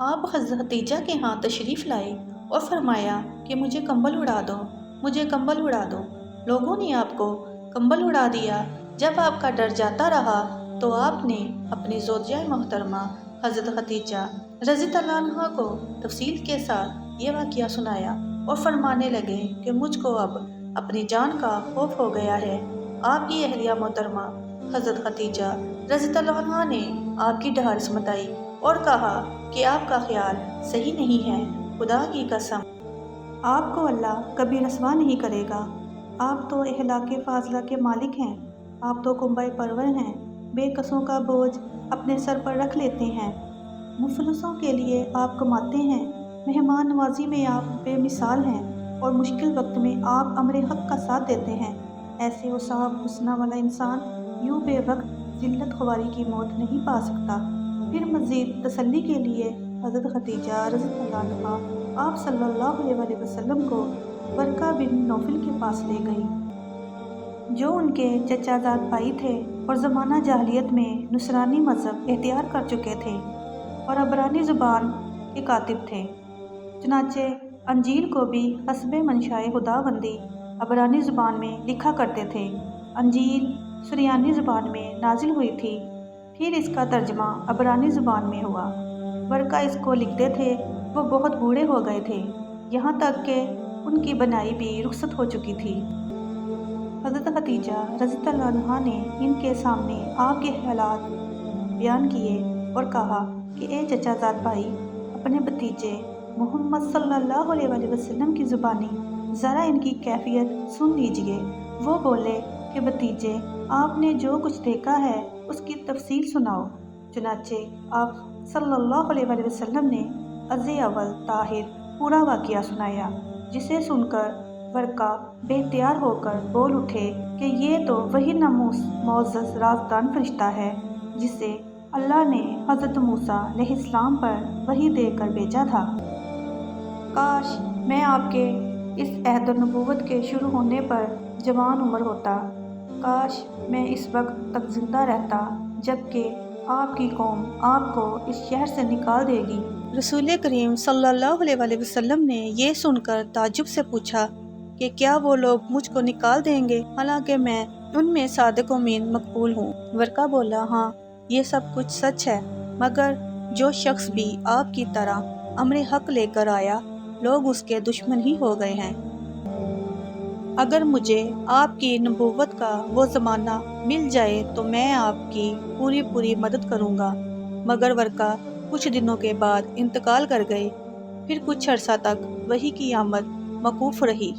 آپ حضرت خدیجہ کے ہاں تشریف لائے اور فرمایا کہ مجھے کمبل اڑا دو، مجھے کمبل اڑا دو۔ لوگوں نے آپ کو کمبل اڑا دیا۔ جب آپ کا ڈر جاتا رہا تو آپ نے اپنی زوجہ محترمہ حضرت خدیجہ رضی اللہ عنہا کو تفصیل کے ساتھ یہ واقعہ سنایا اور فرمانے لگے کہ مجھ کو اب اپنی جان کا خوف ہو گیا ہے۔ آپ کی اہلیہ محترمہ حضرت خدیجہ رضی اللہ عنہا نے آپ کی ڈھارس بتائی اور کہا کہ آپ کا خیال صحیح نہیں ہے، خدا کی قسم آپ کو اللہ کبھی رسوا نہیں کرے گا۔ آپ تو اخلاق فاضلہ کے مالک ہیں، آپ تو کنبہ پرور ہیں، بے کسوں کا بوجھ اپنے سر پر رکھ لیتے ہیں، مفلسوں کے لیے آپ کماتے ہیں، مہمان نوازی میں آپ بے مثال ہیں اور مشکل وقت میں آپ امر حق کا ساتھ دیتے ہیں۔ ایسے اوصاف حسنہ والا انسان یوں بے وقت ذلت خواری کی موت نہیں پا سکتا۔ پھر مزید تسلی کے لیے حضرت خدیجہ رضی اللہ عنہا آپ صلی اللہ علیہ وسلم کو ورقہ بن نوفل کے پاس لے گئی، جو ان کے چچا زاد بھائی تھے اور زمانہ جاہلیت میں نصرانی مذہب اختیار کر چکے تھے اور عبرانی زبان کے کاتب تھے۔ چنانچہ انجیل کو بھی حسب منشائے خداوندی عبرانی زبان میں لکھا کرتے تھے۔ انجیل سریانی زبان میں نازل ہوئی تھی، پھر اس کا ترجمہ عبرانی زبان میں ہوا۔ ورقہ اس کو لکھتے تھے، وہ بہت بوڑھے ہو گئے تھے، یہاں تک کہ ان کی بنائی بھی رخصت ہو چکی تھی۔ حضرت خدیجہ رضی اللہ عنہا نے ان کے سامنے آپ کے حالات بیان کیے اور کہا کہ اے چچا زاد بھائی، اپنے بھتیجے محمد صلی اللہ علیہ وسلم کی زبانی ذرا ان کی کیفیت سن لیجئے۔ وہ بولے کہ بھتیجے، آپ نے جو کچھ دیکھا ہے اس کی تفصیل سناؤ۔ چنانچہ آپ صلی اللہ علیہ وسلم نے از اول تاخر پورا واقعہ سنایا، جسے سن کر ورقہ بے اختیار ہو کر بول اٹھے کہ یہ تو وہی معزز رازدان فرشتہ ہے جسے اللہ نے حضرت موسیٰ علیہ السلام پر وحی دے کر بھیجا تھا۔ کاش میں آپ کے اس عہد نبوت کے شروع ہونے پر جوان عمر ہوتا، کاش میں اس وقت تک زندہ رہتا جبکہ آپ کی قوم آپ کو اس شہر سے نکال دے گی۔ رسول کریم صلی اللہ علیہ وسلم نے یہ سن کر تعجب سے پوچھا کہ کیا وہ لوگ مجھ کو نکال دیں گے حالانکہ میں ان میں صادق و امین مقبول ہوں؟ ورقہ بولا، ہاں یہ سب کچھ سچ ہے، مگر جو شخص بھی آپ کی طرح امر حق لے کر آیا لوگ اس کے دشمن ہی ہو گئے ہیں۔ اگر مجھے آپ کی نبوت کا وہ زمانہ مل جائے تو میں آپ کی پوری مدد کروں گا۔ مگر ورقہ کچھ دنوں کے بعد انتقال کر گئے، پھر کچھ عرصہ تک وحی کی آمد موقوف رہی۔